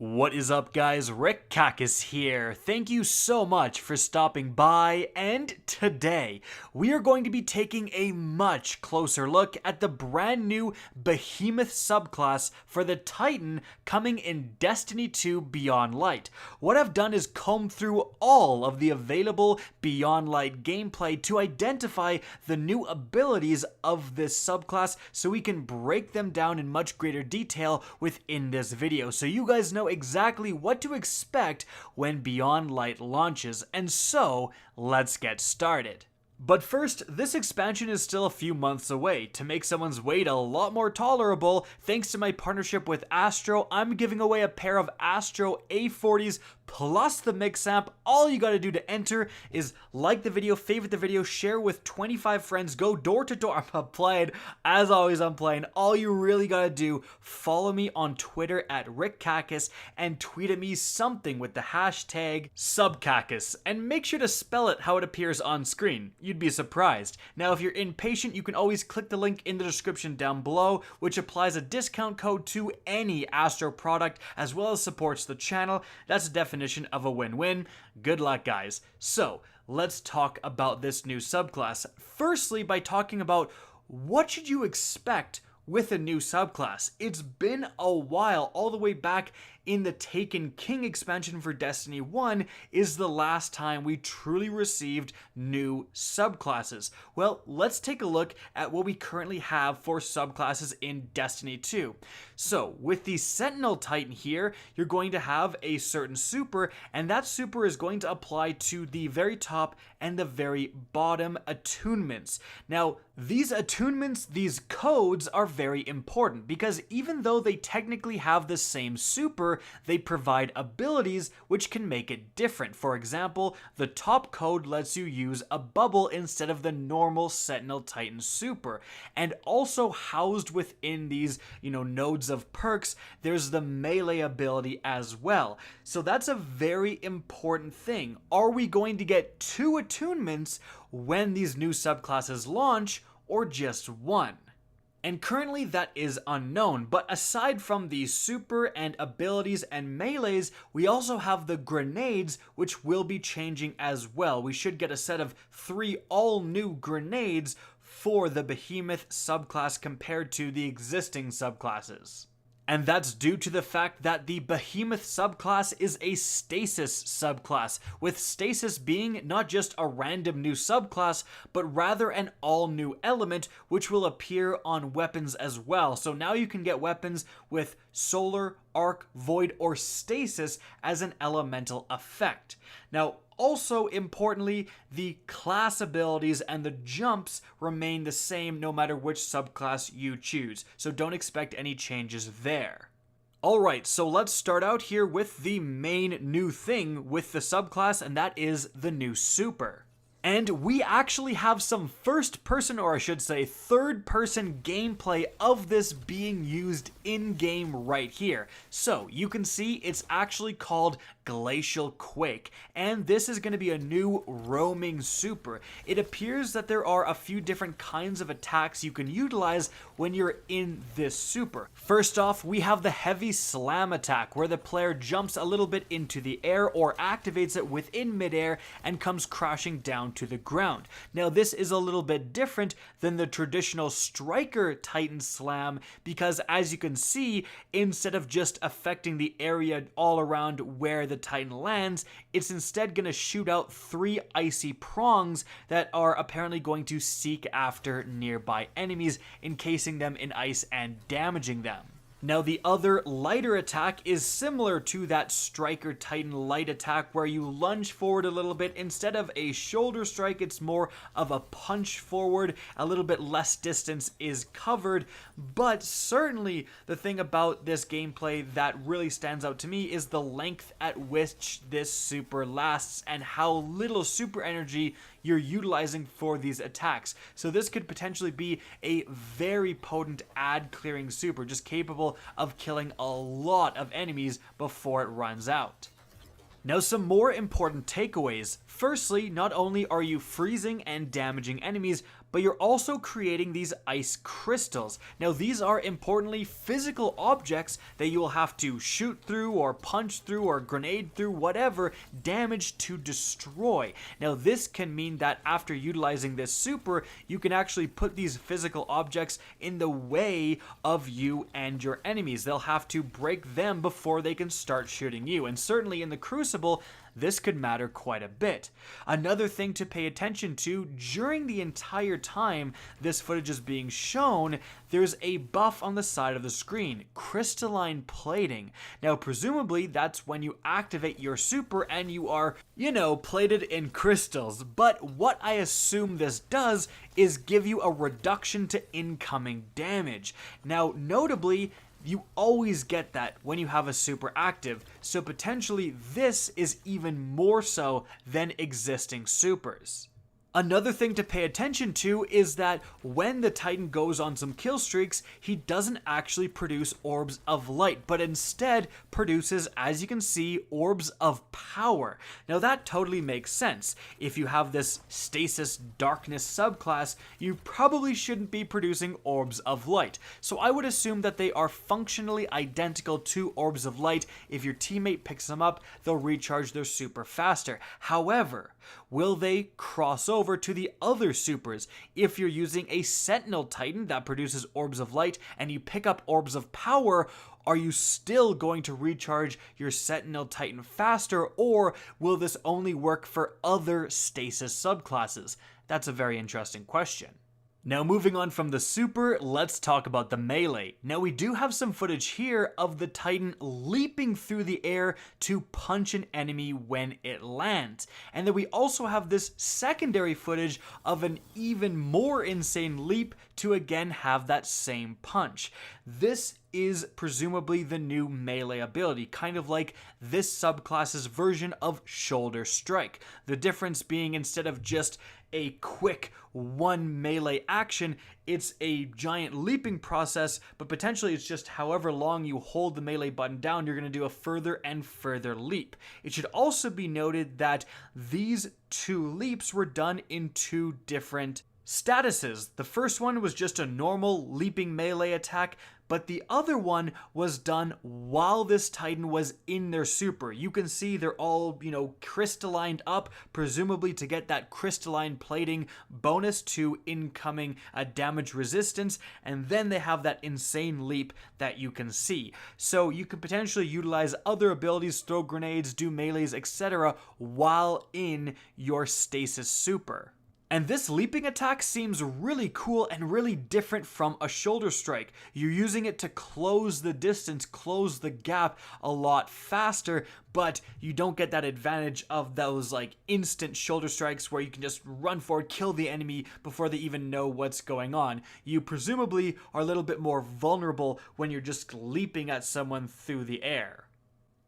What is up, guys? Rick Kakis here. Thank you so much for stopping by, and today we are going to be taking a much closer look at the brand new Behemoth subclass for the Titan coming in Destiny 2 Beyond Light. What I've done is comb through all of the available Beyond Light gameplay to identify the new abilities of this subclass so we can break them down in much greater detail within this video, so you guys know exactly what to expect when Beyond Light launches. And so, let's get started. But first, this expansion is still a few months away. To make someone's wait a lot more tolerable, thanks to my partnership with ASTRO, I'm giving away a pair of ASTRO A40s plus the mix amp. All you gotta do to enter is like the video, favorite the video, share with 25 friends, go door to door. I'm playing. As always, I'm playing. All you really gotta do, follow me on Twitter at RickKakis and tweet at me something with the hashtag Subclass, and make sure to spell it how it appears on screen. You'd be surprised. Now, if you're impatient, you can always click the link in the description down below, which applies a discount code to any Astro product, as well as supports the channel. That's a definition of a win-win. Good luck, guys. So, let's talk about this new subclass. Firstly, by talking about what should you expect with a new subclass. It's been a while, all the way back in the Taken King expansion for Destiny 1 is the last time we truly received new subclasses. Well, let's take a look at what we currently have for subclasses in Destiny 2. So, with the Sentinel Titan here, you're going to have a certain super, and that super is going to apply to the very top and the very bottom attunements. Now, these attunements, these codes, are very important because even though they technically have the same super, they provide abilities which can make it different. For example, the top code lets you use a bubble instead of the normal Sentinel Titan super. And also housed within these, nodes of perks, there's the melee ability as well. So that's a very important thing. Are we going to get 2 attunements when these new subclasses launch, or just 1? And currently that is unknown, but aside from the super and abilities and melees, we also have the grenades, which will be changing as well. We should get a set of 3 all-new grenades for the Behemoth subclass compared to the existing subclasses. And that's due to the fact that the Behemoth subclass is a Stasis subclass, with Stasis being not just a random new subclass, but rather an all-new element which will appear on weapons as well. So now you can get weapons with Solar, Arc, Void, or Stasis as an elemental effect. Now, also importantly, the class abilities and the jumps remain the same no matter which subclass you choose, so don't expect any changes there. Alright, so let's start out here with the main new thing with the subclass, and that is the new super. And we actually have some first-person, or I should say third-person gameplay of this being used in-game right here. So, you can see it's actually called Glacial Quake, and this is going to be a new roaming super. It appears that there are a few different kinds of attacks you can utilize when you're in this super. First off, we have the heavy slam attack, where the player jumps a little bit into the air or activates it within midair and comes crashing down to the ground. Now, this is a little bit different than the traditional striker Titan slam because, as you can see, instead of just affecting the area all around where the Titan lands, it's instead going to shoot out 3 icy prongs that are apparently going to seek after nearby enemies, encasing them in ice and damaging them. Now, the other lighter attack is similar to that Striker Titan light attack where you lunge forward a little bit. Instead of a shoulder strike, it's more of a punch forward. A little bit less distance is covered, but certainly the thing about this gameplay that really stands out to me is the length at which this super lasts and how little super energy you're utilizing for these attacks. So this could potentially be a very potent ad clearing super, just capable of killing a lot of enemies before it runs out. Now, some more important takeaways. Firstly, not only are you freezing and damaging enemies, but you're also creating these ice crystals. Now these are importantly physical objects that you will have to shoot through or punch through or grenade through, whatever, damage to destroy. Now this can mean that after utilizing this super, you can actually put these physical objects in the way of you and your enemies. They'll have to break them before they can start shooting you, and certainly in the Crucible, this could matter quite a bit. Another thing to pay attention to, during the entire time this footage is being shown, there's a buff on the side of the screen, crystalline plating. Now presumably that's when you activate your super and you are, plated in crystals, but what I assume this does is give you a reduction to incoming damage. Now notably, you always get that when you have a super active, so potentially this is even more so than existing supers. Another thing to pay attention to is that when the Titan goes on some kill streaks, he doesn't actually produce orbs of light, but instead produces, as you can see, orbs of power. Now that totally makes sense. If you have this Stasis Darkness subclass, you probably shouldn't be producing orbs of light. So I would assume that they are functionally identical to orbs of light. If your teammate picks them up, they'll recharge their super faster. However, will they cross over to the other supers? If you're using a Sentinel Titan that produces orbs of light and you pick up orbs of power, are you still going to recharge your Sentinel Titan faster, or will this only work for other Stasis subclasses? That's a very interesting question. Now moving on from the super, let's talk about the melee. Now we do have some footage here of the Titan leaping through the air to punch an enemy when it lands. And then we also have this secondary footage of an even more insane leap to again have that same punch. This is presumably the new melee ability, kind of like this subclass's version of Shoulder Strike. The difference being, instead of just a quick one melee action, it's a giant leaping process, but potentially it's just however long you hold the melee button down, you're going to do a further and further leap. It should also be noted that these two leaps were done in two different statuses. The first one was just a normal leaping melee attack, but the other one was done while this Titan was in their super. You can see they're all, crystallined up, presumably to get that crystalline plating bonus to incoming damage resistance, and then they have that insane leap that you can see. So you could potentially utilize other abilities, throw grenades, do melees, etc. while in your Stasis super. And this leaping attack seems really cool and really different from a shoulder strike. You're using it to close the distance, close the gap a lot faster, but you don't get that advantage of those instant shoulder strikes where you can just run forward, kill the enemy before they even know what's going on. You presumably are a little bit more vulnerable when you're just leaping at someone through the air.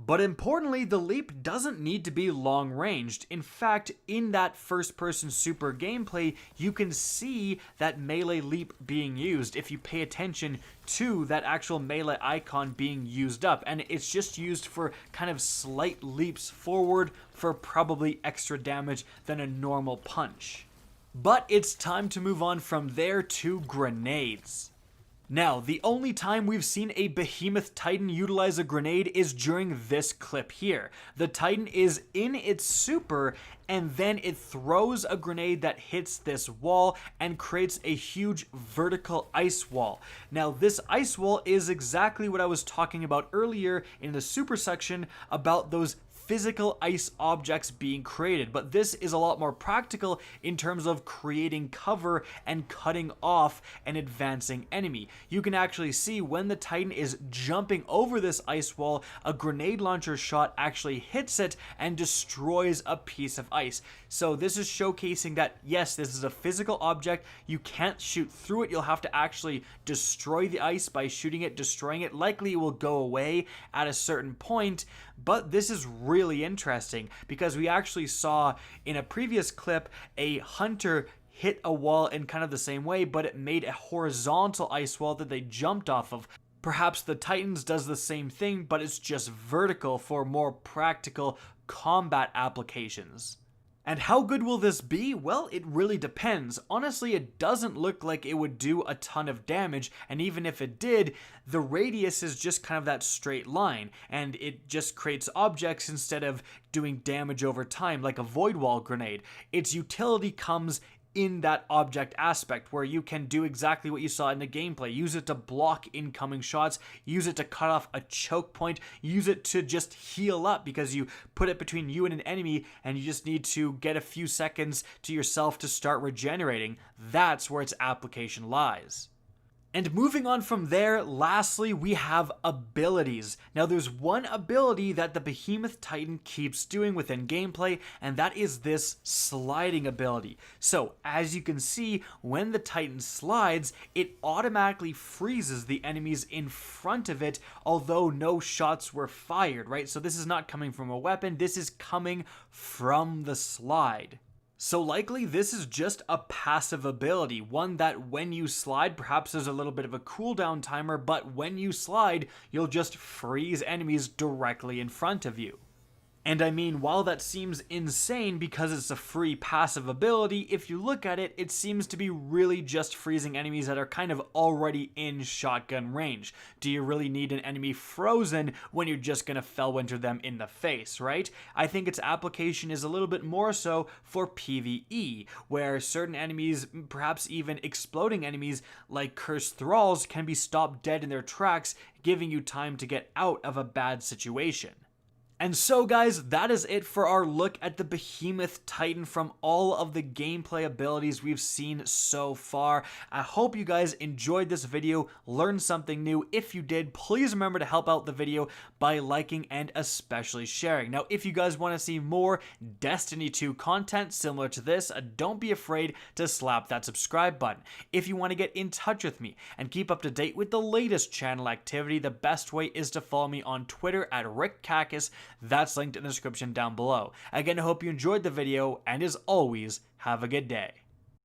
But importantly, the leap doesn't need to be long ranged. In fact, in that first person super gameplay, you can see that melee leap being used if you pay attention to that actual melee icon being used up. And it's just used for kind of slight leaps forward for probably extra damage than a normal punch. But it's time to move on from there to grenades. Now, the only time we've seen a Behemoth Titan utilize a grenade is during this clip here. The Titan is in its super, and then it throws a grenade that hits this wall and creates a huge vertical ice wall. Now, this ice wall is exactly what I was talking about earlier in the super section about those physical ice objects being created, but this is a lot more practical in terms of creating cover and cutting off an advancing enemy. You can actually see when the Titan is jumping over this ice wall, a grenade launcher shot actually hits it and destroys a piece of ice. So this is showcasing that yes, this is a physical object, you can't shoot through it, you'll have to actually destroy the ice by shooting it, destroying it. Likely it will go away at a certain point, but this is really interesting because we actually saw in a previous clip a hunter hit a wall in kind of the same way, but it made a horizontal ice wall that they jumped off of. Perhaps the Titans does the same thing, but it's just vertical for more practical combat applications. And how good will this be? Well, it really depends. Honestly, it doesn't look like it would do a ton of damage, and even if it did, the radius is just kind of that straight line, and it just creates objects instead of doing damage over time like a void wall grenade. Its utility comes in that object aspect where you can do exactly what you saw in the gameplay. Use it to block incoming shots, use it to cut off a choke point, use it to just heal up because you put it between you and an enemy and you just need to get a few seconds to yourself to start regenerating. That's where its application lies. And moving on from there, lastly, we have abilities. Now, there's one ability that the Behemoth Titan keeps doing within gameplay, and that is this sliding ability. So, as you can see, when the Titan slides, it automatically freezes the enemies in front of it, although no shots were fired, right? So this is not coming from a weapon, this is coming from the slide. So likely this is just a passive ability, one that when you slide, perhaps there's a little bit of a cooldown timer, but when you slide, you'll just freeze enemies directly in front of you. And I mean, while that seems insane because it's a free passive ability, if you look at it, it seems to be really just freezing enemies that are kind of already in shotgun range. Do you really need an enemy frozen when you're just gonna Felwinter them in the face, right? I think its application is a little bit more so for PvE, where certain enemies, perhaps even exploding enemies like Cursed Thralls, can be stopped dead in their tracks, giving you time to get out of a bad situation. And so guys, that is it for our look at the Behemoth Titan from all of the gameplay abilities we've seen so far. I hope you guys enjoyed this video, learned something new. If you did, please remember to help out the video by liking and especially sharing. Now, if you guys want to see more Destiny 2 content similar to this, don't be afraid to slap that subscribe button. If you want to get in touch with me and keep up to date with the latest channel activity, the best way is to follow me on Twitter at RickCacus. That's linked in the description down below. Again, I hope you enjoyed the video, and as always, have a good day.